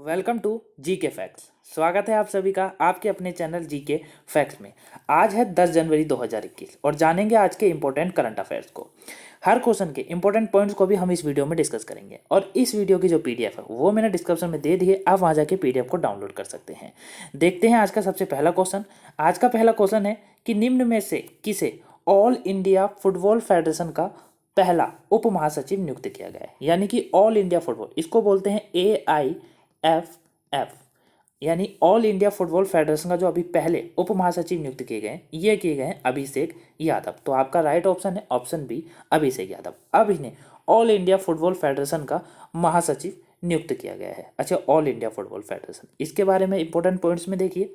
Welcome to GK facts. स्वागत है आप सभी का आपके अपने चैनल जीके फैक्ट्स में। आज है 10 जनवरी 2021 और जानेंगे आज के इंपॉर्टेंट करंट अफेयर्स को। हर क्वेश्चन के इंपॉर्टेंट पॉइंट्स को भी हम इस वीडियो में डिस्कस करेंगे और इस वीडियो की जो पीडीएफ है वो मैंने डिस्क्रिप्शन में दे दी है, आप वहाँ जाके पीडीएफ को डाउनलोड कर सकते हैं। देखते हैं आज का सबसे पहला क्वेश्चन। आज का पहला क्वेश्चन है कि निम्न में से किसे ऑल इंडिया फुटबॉल फेडरेशन का पहला उप महासचिव नियुक्त किया गया है। यानी कि ऑल इंडिया फुटबॉल, इसको बोलते हैं AIFF, यानी ऑल इंडिया फुटबॉल फेडरेशन का जो अभी पहले उप महासचिव नियुक्त किए गए हैं, ये किए गए हैं अभिषेक यादव। तो आपका राइट ऑप्शन है ऑप्शन बी, अभिषेक यादव। अब इन्हें ऑल इंडिया फुटबॉल फेडरेशन का महासचिव नियुक्त किया गया है। अच्छा, ऑल इंडिया फुटबॉल फेडरेशन, इसके बारे में इंपॉर्टेंट पॉइंट्स में देखिए।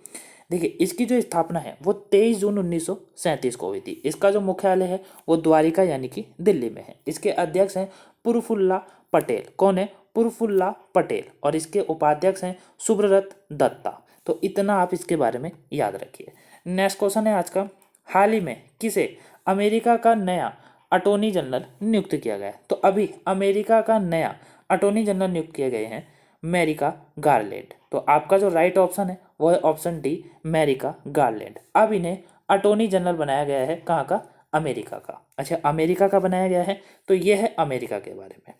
इसकी जो स्थापना है वो 23 जून 1937 को हुई थी। इसका जो मुख्यालय है वो द्वारिका यानी कि दिल्ली में है। इसके अध्यक्ष हैं प्रफुल्ला पटेल। कौन है? प्रफुल्ला पटेल। और इसके उपाध्यक्ष हैं सुब्रत दत्ता। तो इतना आप इसके बारे में याद रखिए। नेक्स्ट क्वेश्चन है आज का, हाल ही में किसे अमेरिका का नया अटॉर्नी जनरल नियुक्त किया गया है? तो अभी अमेरिका का नया अटॉर्नी जनरल नियुक्त किए गए हैं मैरिका गारलैंड। तो आपका जो राइट ऑप्शन है वो है ऑप्शन डी, मैरिका गारलैंड। अब इन्हें अटॉर्नी जनरल बनाया गया है, कहाँ का? अमेरिका का। अच्छा, अमेरिका का बनाया गया है, तो ये है अमेरिका के बारे में।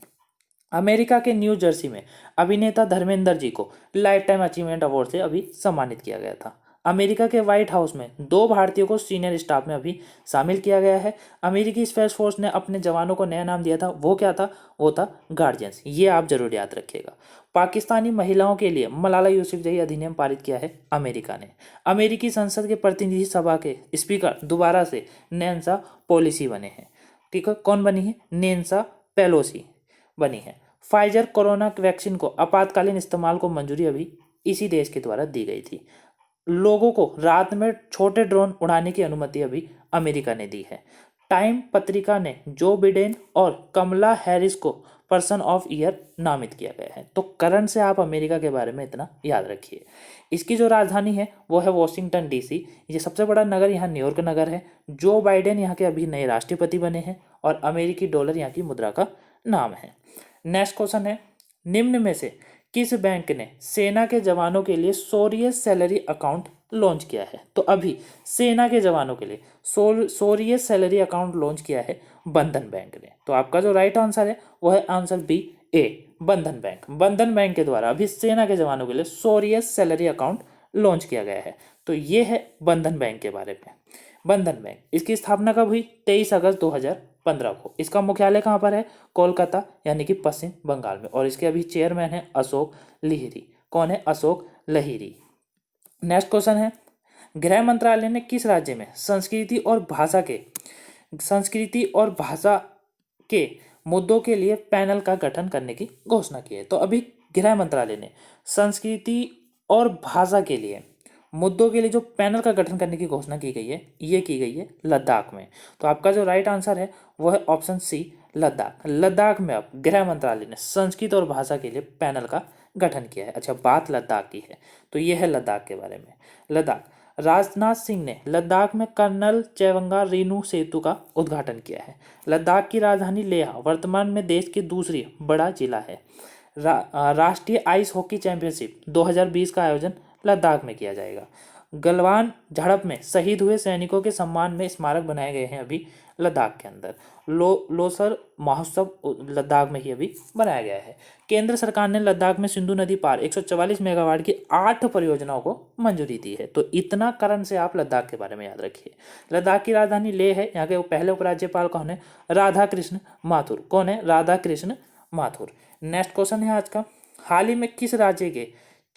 अमेरिका के न्यू जर्सी में अभिनेता धर्मेंद्र जी को लाइफ टाइम अचीवमेंट अवार्ड से अभी सम्मानित किया गया था। अमेरिका के व्हाइट हाउस में 2 भारतीयों को सीनियर स्टाफ में अभी शामिल किया गया है। अमेरिकी स्पेस फोर्स ने अपने जवानों को नया नाम दिया था, वो क्या था? वो था गार्जियंस। ये आप जरूर याद रखिएगा। पाकिस्तानी महिलाओं के लिए मलाला यूसुफजई अधिनियम पारित किया है अमेरिका ने। अमेरिकी संसद के प्रतिनिधि सभा के स्पीकर दोबारा से नैन्सी पेलोसी बने हैं। ठीक है, कौन बनी है? नैन्सी पेलोसी बनी है। फाइजर कोरोना वैक्सीन को आपातकालीन इस्तेमाल को मंजूरी अभी इसी देश के द्वारा दी गई थी। लोगों को रात में छोटे ड्रोन उड़ाने की अनुमति अभी अमेरिका ने दी है। टाइम पत्रिका ने जो बिडेन और कमला हैरिस को पर्सन ऑफ ईयर नामित किया गया है। तो करंट से आप अमेरिका के बारे में इतना याद रखिए। इसकी जो राजधानी है वो है वॉशिंगटन डीसी। ये सबसे बड़ा नगर यहाँ न्यूयॉर्क नगर है। जो बाइडेन यहाँ के अभी नए राष्ट्रपति बने हैं और अमेरिकी डॉलर यहाँ की मुद्रा का नाम है। नेक्स्ट क्वेश्चन है, निम्न में से किस बैंक ने सेना के जवानों के लिए शौर्य सैलरी अकाउंट लॉन्च किया है? तो अभी सेना के जवानों के लिए शौर्य सैलरी अकाउंट लॉन्च किया है बंधन बैंक ने। तो आपका जो राइट आंसर है वो है आंसर बी, ए, बंधन बैंक। बंधन बैंक के द्वारा अभी सेना के जवानों के लिए शौर्य सैलरी अकाउंट लॉन्च किया गया है। तो ये है बंधन बैंक के बारे में। बंधन बैंक, इसकी स्थापना कब हुई? 23 अगस्त 2015 को। इसका मुख्यालय कहाँ पर है? कोलकाता यानी कि पश्चिम बंगाल में। और इसके अभी चेयरमैन है अशोक लहिरी। कौन है? अशोक लहिरी। नेक्स्ट क्वेश्चन है, गृह मंत्रालय ने किस राज्य में संस्कृति और भाषा के मुद्दों के लिए पैनल का गठन करने की घोषणा की है? तो अभी गृह मंत्रालय ने संस्कृति और भाषा के लिए मुद्दों के लिए जो पैनल का गठन करने की घोषणा की गई है, ये की गई है लद्दाख में। तो आपका जो राइट आंसर है वो है ऑप्शन सी, लद्दाख। लद्दाख में अब गृह मंत्रालय ने संस्कृत और भाषा के लिए पैनल का गठन किया है। अच्छा, बात लद्दाख की है तो ये है लद्दाख के बारे में। लद्दाख, राजनाथ सिंह ने लद्दाख में कर्नल चेवंगा रेनू सेतु का उद्घाटन किया है। लद्दाख की राजधानी लेह वर्तमान में देश की दूसरी बड़ा जिला है। राष्ट्रीय आइस हॉकी चैंपियनशिप 2020 का आयोजन लद्दाख में किया जाएगा। गलवान झड़प में शहीद हुए सैनिकों के सम्मान में स्मारक बनाए गए हैं अभी लद्दाख के अंदर। लोसर महोत्सव लद्दाख में ही अभी बनाया गया है। केंद्र सरकार ने लद्दाख में सिंधु नदी पार 144 मेगावाट की 8 परियोजनाओं को मंजूरी दी है। तो इतना करंट से आप लद्दाख के बारे में याद रखिए। लद्दाख की राजधानी लेह है। यहाँ के पहले उपराज्यपाल कौन है? राधा कृष्ण माथुर। कौन है? राधा कृष्ण माथुर। नेक्स्ट क्वेश्चन है आज का, हाल ही में किस राज्य के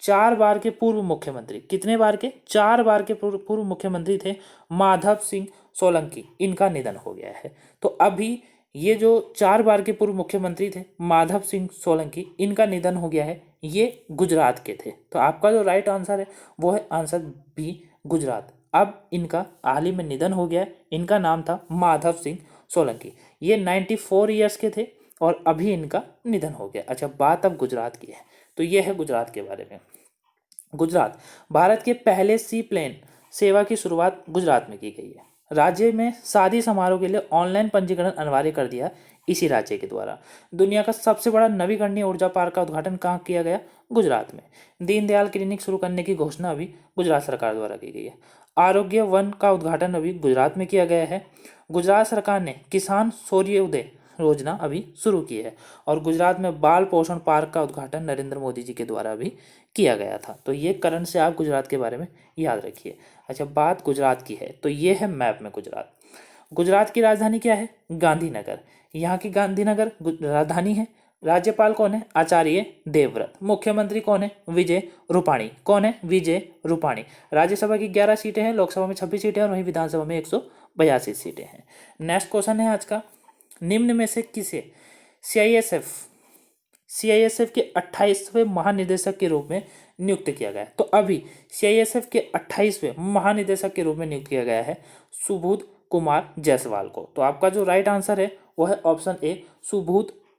4 बार के पूर्व मुख्यमंत्री, कितने बार के? 4 बार के पूर्व मुख्यमंत्री थे माधव सिंह सोलंकी, इनका निधन हो गया है। तो अभी ये जो 4 बार के पूर्व मुख्यमंत्री थे माधव सिंह सोलंकी, इनका निधन हो गया है। ये गुजरात के थे। तो आपका जो राइट आंसर है वो है आंसर बी, गुजरात। अब इनका हाल ही में निधन हो गया है। इनका नाम था माधव सिंह सोलंकी। ये 94 ईयर्स के थे और अभी इनका निधन हो गया। अच्छा, बात अब गुजरात की है तो ये है गुजरात के बारे में। गुजरात, भारत के पहले सी प्लेन सेवा की शुरुआत गुजरात में की गई है। राज्य में शादी समारोह के लिए ऑनलाइन पंजीकरण अनिवार्य कर दिया इसी राज्य के द्वारा। दुनिया का सबसे बड़ा नवीकरणीय ऊर्जा पार्क का उद्घाटन कहाँ किया गया? गुजरात में। दीनदयाल क्लिनिक शुरू करने की घोषणा अभी गुजरात सरकार द्वारा की गई है। आरोग्य वन का उद्घाटन अभी गुजरात में किया गया है। गुजरात सरकार ने किसान सूर्योदय योजना अभी शुरू की है। और गुजरात में बाल पोषण पार्क का उद्घाटन नरेंद्र मोदी जी के द्वारा भी किया गया था। तो ये करंट से आप गुजरात के बारे में याद रखिए। अच्छा, बात गुजरात की है तो ये है मैप में गुजरात। गुजरात की राजधानी क्या है? गांधीनगर। यहाँ की गांधीनगर राजधानी है। राज्यपाल कौन है? आचार्य देवव्रत। मुख्यमंत्री कौन है? विजय रूपाणी। कौन है? विजय रूपाणी। राज्यसभा की 11 सीटें हैं, लोकसभा में 26 सीटें और वहीं विधानसभा में 182 सीटें हैं। नेक्स्ट क्वेश्चन है आज का, निम्न में से किसे सीआईएसएफ के 28वें महानिदेशक के रूप में नियुक्त किया गया है? तो अभी सीआईएसएफ के 28वें महानिदेशक के रूप में नियुक्त किया गया है सुबोध कुमार जायसवाल को। तो आपका जो राइट आंसर है वो है ऑप्शन ए,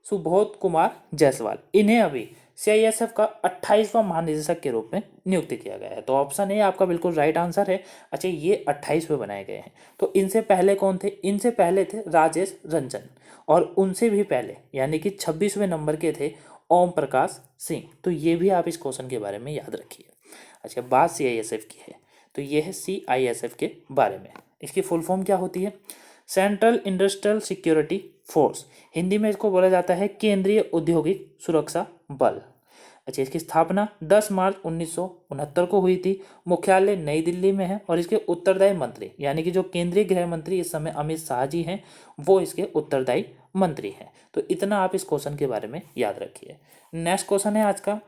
सुबोध कुमार जायसवाल। इन्हें अभी सीआईएसएफ का 28वां महानिदेशक के रूप में नियुक्त किया गया है। तो ऑप्शन ए आपका बिल्कुल राइट आंसर है। अच्छा, ये 28वें बनाए गए हैं। तो इनसे पहले कौन थे? इनसे पहले थे राजेश रंजन, और उनसे भी पहले यानी कि 26वें नंबर के थे ओम प्रकाश सिंह। तो ये भी आप इस क्वेश्चन के बारे में याद रखिए। अच्छा, बात सीआईएसएफ की है तो ये है सीआईएसएफ के बारे में। इसकी फुल फॉर्म क्या होती है? Central industrial security force. Hindi में इसको बोला जाता है केंद्रीय औद्योगिक सुरक्षा बल। अच्छा, इसकी स्थापना 10 मार्च 1969 को हुई थी। मुख्यालय नई दिल्ली में है और इसके उत्तरदायी मंत्री यानी कि जो केंद्रीय गृह मंत्री इस समय अमित शाह जी हैं वो इसके उत्तरदायी मंत्री हैं। तो इतना आप इस क्वेश्चन के बारे में याद रखिए। नेक्स्ट क्वेश्चन है आज का,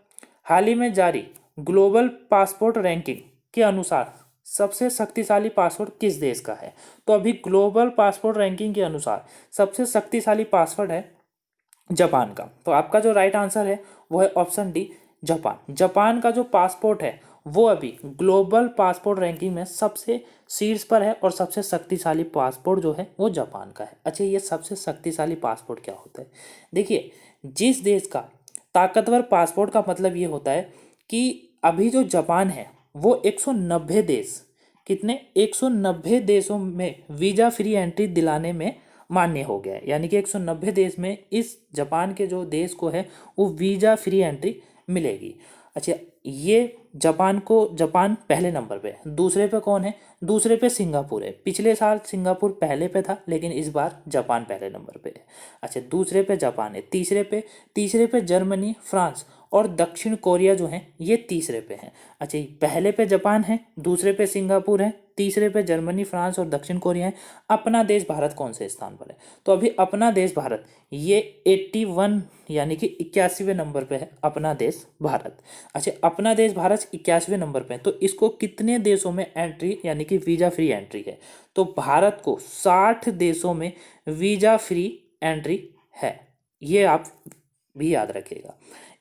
हाल ही में जारी ग्लोबल पासपोर्ट रैंकिंग के अनुसार सबसे शक्तिशाली पासवर्ड किस देश का है? तो अभी ग्लोबल पासपोर्ट रैंकिंग के अनुसार सबसे शक्तिशाली पासवर्ड है जापान का। तो आपका जो राइट आंसर है वो है ऑप्शन डी, जापान। जापान का जो पासपोर्ट है वो अभी ग्लोबल पासपोर्ट रैंकिंग में सबसे शीर्ष पर है और सबसे शक्तिशाली पासपोर्ट जो है वो जापान का है। अच्छा, ये सबसे शक्तिशाली पासपोर्ट क्या होता है? देखिए, जिस देश का ताकतवर पासपोर्ट का मतलब ये होता है कि अभी जो जापान है वो 190 देश, कितने 190 देशों में वीज़ा फ्री एंट्री दिलाने में मान्य हो गया है। यानी कि 190 देश में इस जापान के जो देश को है वो वीज़ा फ्री एंट्री मिलेगी। अच्छा, ये जापान पहले नंबर पे है। दूसरे पे कौन है? दूसरे पे सिंगापुर है। पिछले साल सिंगापुर पहले पे था लेकिन इस बार जापान पहले नंबर पे है। अच्छा, दूसरे पे जापान है। तीसरे पे जर्मनी, फ्रांस और दक्षिण कोरिया जो हैं ये तीसरे पे हैं। अच्छा, पहले पे जापान है, दूसरे पे सिंगापुर है, तीसरे पे जर्मनी, फ्रांस और दक्षिण कोरिया है। अपना देश भारत कौन से स्थान पर है? तो अभी अपना देश भारत ये 81 यानी कि 81वें नंबर पे है अपना देश भारत। अच्छा, अपना देश भारत 81वें नंबर पे है। तो इसको कितने देशों में एंट्री यानी कि वीज़ा फ्री एंट्री है? तो भारत को 60 देशों में वीज़ा फ्री एंट्री है। ये आप भी याद रखिएगा।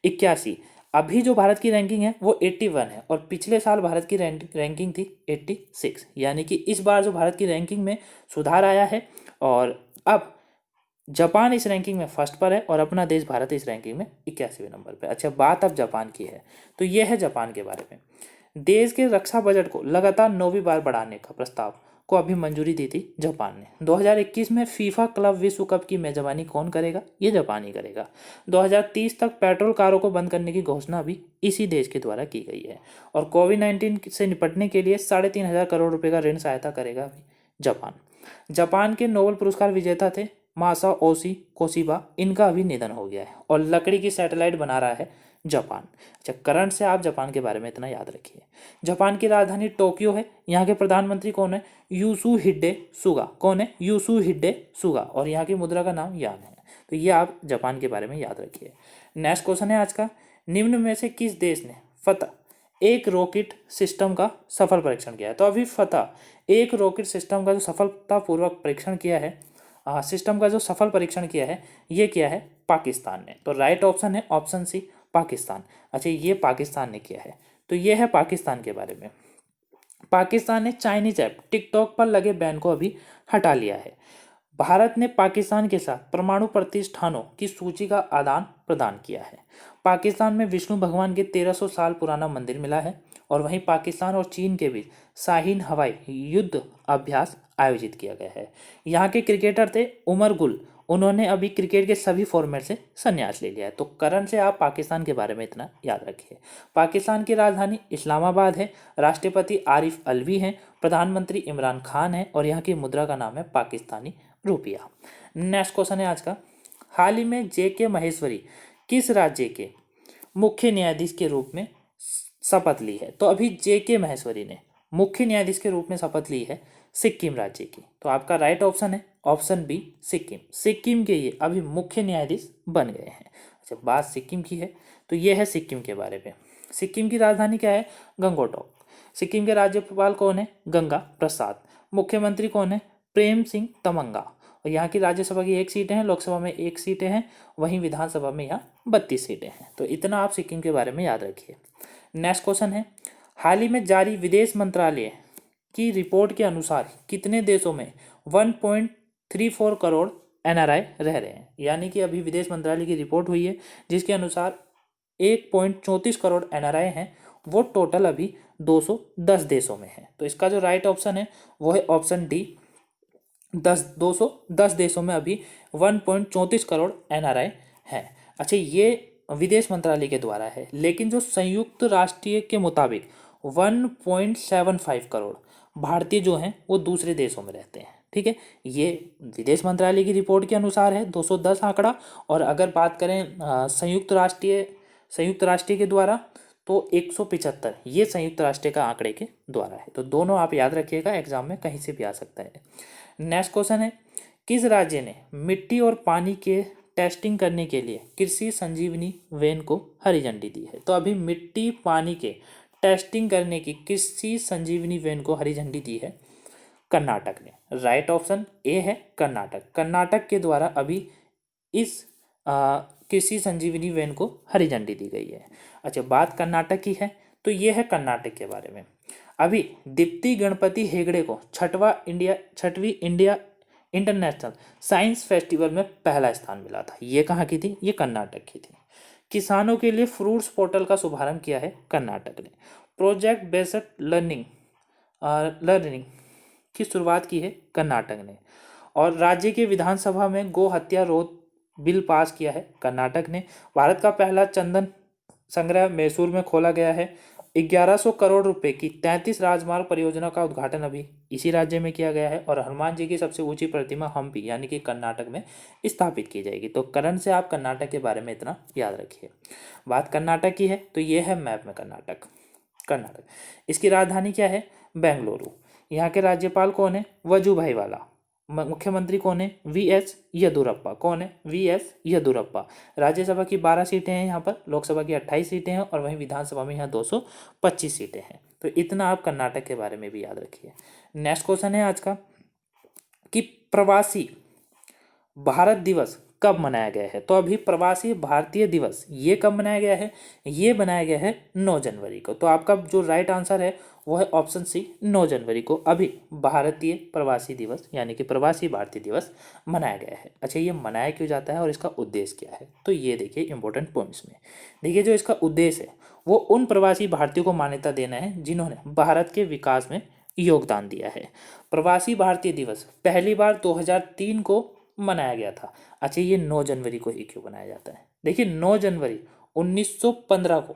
81। अभी जो भारत की रैंकिंग है वो 81 है और पिछले साल भारत की रैंकिंग थी 86। यानी कि इस बार जो भारत की रैंकिंग में सुधार आया है और अब जापान इस रैंकिंग में फर्स्ट पर है और अपना देश भारत इस रैंकिंग में 81वें नंबर पर। अच्छा, बात अब जापान की है तो यह है जापान के बारे में। देश के रक्षा बजट को लगातार 9वीं बार बढ़ाने का प्रस्ताव को अभी मंजूरी दी थी जापान ने। 2021 में फीफा क्लब विश्व कप की मेजबानी कौन करेगा? ये जापान ही करेगा। 2030 तक पेट्रोल कारों को बंद करने की घोषणा भी इसी देश के द्वारा की गई है। और कोविड-19 से निपटने के लिए 3,500 करोड़ रुपए का ऋण सहायता करेगा अभी जापान। जापान के नोबेल पुरस्कार विजेता थे मासाओशी कोशिबा, इनका अभी निधन हो गया है। और लकड़ी की सैटेलाइट बना रहा है जापान। अच्छा, करंट से आप जापान के बारे में इतना याद रखिए। जापान की राजधानी टोक्यो है। यहाँ के प्रधानमंत्री कौन है? योशिहिडे सुगा। कौन है? योशिहिडे सुगा। और यहाँ की मुद्रा का नाम यान है। तो ये आप जापान के बारे में याद रखिए। नेक्स्ट क्वेश्चन है आज का, निम्न में से किस देश ने फतह एक रॉकेट सिस्टम का सफल परीक्षण किया है? तो अभी फतह एक रॉकेट सिस्टम का जो सफलतापूर्वक परीक्षण किया है, सिस्टम का जो सफल परीक्षण किया है ये किया है पाकिस्तान ने। तो राइट ऑप्शन है ऑप्शन सी, पाकिस्तान। अच्छा, ये पाकिस्तान ने किया है। तो ये है पाकिस्तान के बारे में। पाकिस्तान ने चाइनीज ऐप टिकटॉक पर लगे बैन को अभी हटा लिया है। भारत ने पाकिस्तान के साथ परमाणु प्रतिष्ठानों की सूची का आदान प्रदान किया है। पाकिस्तान में विष्णु भगवान के 1300 साल पुराना मंदिर मिला है। और वहीं पाकिस्तान और चीन के बीच शाहीन हवाई युद्ध अभ्यास आयोजित किया गया है। यहाँ के क्रिकेटर थे उमर गुल उन्होंने अभी क्रिकेट के सभी फॉर्मेट से संन्यास ले लिया है। तो करण से आप पाकिस्तान के बारे में इतना याद रखिए। पाकिस्तान की राजधानी इस्लामाबाद है, राष्ट्रपति आरिफ अलवी हैं, प्रधानमंत्री इमरान खान है और यहाँ की मुद्रा का नाम है पाकिस्तानी रुपया। नेक्स्ट क्वेश्चन है आज का, हाल ही में जे.के. महेश्वरी किस राज्य के मुख्य न्यायाधीश के रूप में शपथ ली है? तो अभी जे.के. महेश्वरी ने मुख्य न्यायाधीश के रूप में शपथ ली है सिक्किम राज्य की। तो आपका राइट ऑप्शन है ऑप्शन बी सिक्किम। सिक्किम के ये अभी मुख्य न्यायाधीश बन गए हैं। अच्छा, बात सिक्किम की है तो ये है सिक्किम के बारे में। सिक्किम की राजधानी क्या है? गंगोटोक। सिक्किम के राज्यपाल कौन है? गंगा प्रसाद। मुख्यमंत्री कौन है? प्रेम सिंह तमंगा। और यहाँ की राज्यसभा की 1 सीटें हैं, लोकसभा में 1 सीटें हैं, वहीं विधानसभा में यहाँ 32 सीटें हैं। तो इतना आप सिक्किम के बारे में याद रखिए। नेक्स्ट क्वेश्चन है, हाल ही में जारी विदेश मंत्रालय की रिपोर्ट के अनुसार कितने देशों में 1.34 करोड़ एनआरआई रह रहे हैं? यानी कि अभी विदेश मंत्रालय की रिपोर्ट हुई है जिसके अनुसार 1.34 करोड़ एनआरआई हैं, वो टोटल अभी 210 देशों में है। तो इसका जो राइट ऑप्शन है वो है ऑप्शन डी, 210 देशों में अभी 1.34 करोड़ एनआरआई है। अच्छा, ये विदेश मंत्रालय के द्वारा है, लेकिन जो संयुक्त राष्ट्र के मुताबिक 1.75 करोड़ भारतीय जो हैं वो दूसरे देशों में रहते हैं। ठीक है, ये विदेश मंत्रालय की रिपोर्ट के अनुसार है 210 आंकड़ा। और अगर बात करें संयुक्त राष्ट्र के द्वारा तो 175, ये संयुक्त राष्ट्र का आंकड़े के द्वारा है। तो दोनों आप याद रखिएगा, एग्जाम में कहीं से भी आ सकता है। नेक्स्ट क्वेश्चन है, किस राज्य ने मिट्टी और पानी के टेस्टिंग करने के लिए कृषि संजीवनी वैन को हरी झंडी दी है? तो अभी मिट्टी पानी के टेस्टिंग करने की कृषि संजीवनी वैन को हरी झंडी दी है कर्नाटक ने। राइट ऑप्शन ए है कर्नाटक। कर्नाटक के द्वारा अभी इस कृषि संजीवनी वैन को हरी झंडी दी गई है। अच्छा, बात कर्नाटक की है तो ये है कर्नाटक के बारे में। अभी दीप्ति गणपति हेगड़े को छठवीं इंडिया इंटरनेशनल साइंस फेस्टिवल में पहला स्थान मिला था। ये कहाँ की थी? ये कर्नाटक की थी। किसानों के लिए फ्रूट्स पोर्टल का शुभारंभ किया है कर्नाटक ने। प्रोजेक्ट बेस्ड लर्निंग की शुरुआत की है कर्नाटक ने। और राज्य के विधानसभा में गो हत्या रोध बिल पास किया है कर्नाटक ने। भारत का पहला चंदन संग्रह मैसूर में खोला गया है। 1100 करोड़ रुपए की 33 राजमार्ग परियोजना का उद्घाटन अभी इसी राज्य में किया गया है। और हनुमान जी की सबसे ऊंची प्रतिमा हम्पी यानी कि कर्नाटक में स्थापित की जाएगी। तो करण से आप कर्नाटक के बारे में इतना याद रखिए। बात कर्नाटक की है तो ये है मैप में कर्नाटक। इसकी राजधानी क्या है? बेंगलुरु। यहाँ के राज्यपाल कौन है? वजुभाई वाला। मुख्यमंत्री कौन है? वी.एस. येदुरप्पा। कौन है? वी.एस. येदुरप्पा। राज्यसभा की 12 सीटें हैं यहाँ पर, लोकसभा की 28 सीटें हैं और वहीं विधानसभा में यहाँ 225 सीटें हैं। तो इतना आप कर्नाटक के बारे में भी याद रखिए। नेक्स्ट क्वेश्चन है आज का कि प्रवासी भारत दिवस कब मनाया गया है? तो अभी प्रवासी भारतीय दिवस ये कब मनाया गया है? ये बनाया गया है 9 जनवरी को। तो आपका जो राइट आंसर है वो है ऑप्शन सी, 9 जनवरी को अभी भारतीय प्रवासी दिवस यानी कि प्रवासी भारतीय दिवस मनाया गया है। अच्छा, ये मनाया क्यों जाता है और इसका उद्देश्य क्या है? तो ये देखिए इंपॉर्टेंट पॉइंट्स में। देखिए, जो इसका उद्देश्य है वो उन प्रवासी भारतीयों को मान्यता देना है जिन्होंने भारत के विकास में योगदान दिया है। प्रवासी भारतीय दिवस पहली बार 2003 को मनाया गया था। अच्छा, ये 9 जनवरी को ही क्यों मनाया जाता है? देखिए, 9 जनवरी 1915 को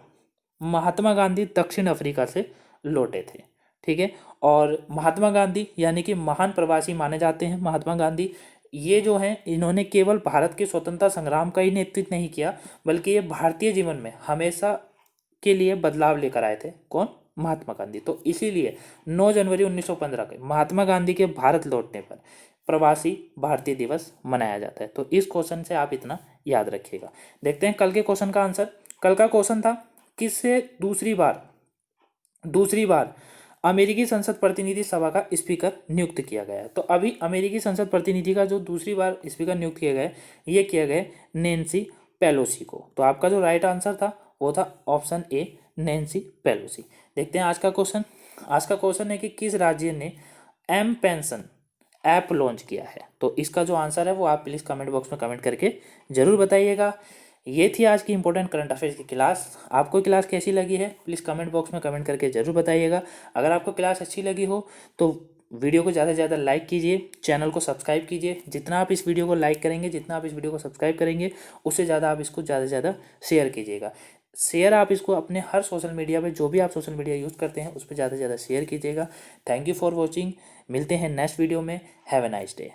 महात्मा गांधी दक्षिण अफ्रीका से लौटे थे। ठीक है, और महात्मा गांधी यानी कि महान प्रवासी माने जाते हैं महात्मा गांधी। ये जो हैं इन्होंने केवल भारत के स्वतंत्रता संग्राम का ही नेतृत्व नहीं किया, बल्कि ये भारतीय जीवन में हमेशा के लिए बदलाव लेकर आए थे। कौन? महात्मा गांधी। तो इसीलिए 9 जनवरी 1915 के महात्मा गांधी के भारत लौटने पर प्रवासी भारतीय दिवस मनाया जाता है। तो इस क्वेश्चन से आप इतना याद रखिएगा। देखते हैं कल के क्वेश्चन का आंसर। कल का क्वेश्चन था, किससे दूसरी बार अमेरिकी संसद प्रतिनिधि सभा का स्पीकर नियुक्त किया गया है? तो अभी अमेरिकी संसद प्रतिनिधि का जो दूसरी बार स्पीकर नियुक्त किया गया ये किया गया नैन्सी पेलोसी को। तो आपका जो राइट आंसर था वो था ऑप्शन ए, नैन्सी पेलोसी। देखते हैं आज का क्वेश्चन। आज का क्वेश्चन है कि किस राज्य ने एम पेंशन ऐप लॉन्च किया है? तो इसका जो आंसर है वो आप प्लीज़ कमेंट बॉक्स में कमेंट करके ज़रूर बताइएगा। ये थी आज की इंपॉर्टेंट करंट अफेयर्स की क्लास। आपको क्लास कैसी लगी है प्लीज़ कमेंट बॉक्स में कमेंट करके ज़रूर बताइएगा। अगर आपको क्लास अच्छी लगी हो तो वीडियो को ज़्यादा से ज़्यादा लाइक कीजिए, चैनल को सब्सक्राइब कीजिए। जितना आप इस वीडियो को लाइक करेंगे, जितना आप इस वीडियो को सब्सक्राइब करेंगे, उससे ज़्यादा आप इसको ज़्यादा से ज़्यादा शेयर कीजिएगा। शेयर आप इसको अपने हर सोशल मीडिया पे, जो भी आप सोशल मीडिया यूज़ करते हैं उस पर ज़्यादा से ज़्यादा शेयर कीजिएगा। Thank you for watching. मिलते हैं नेक्स्ट वीडियो में। Have a nice day.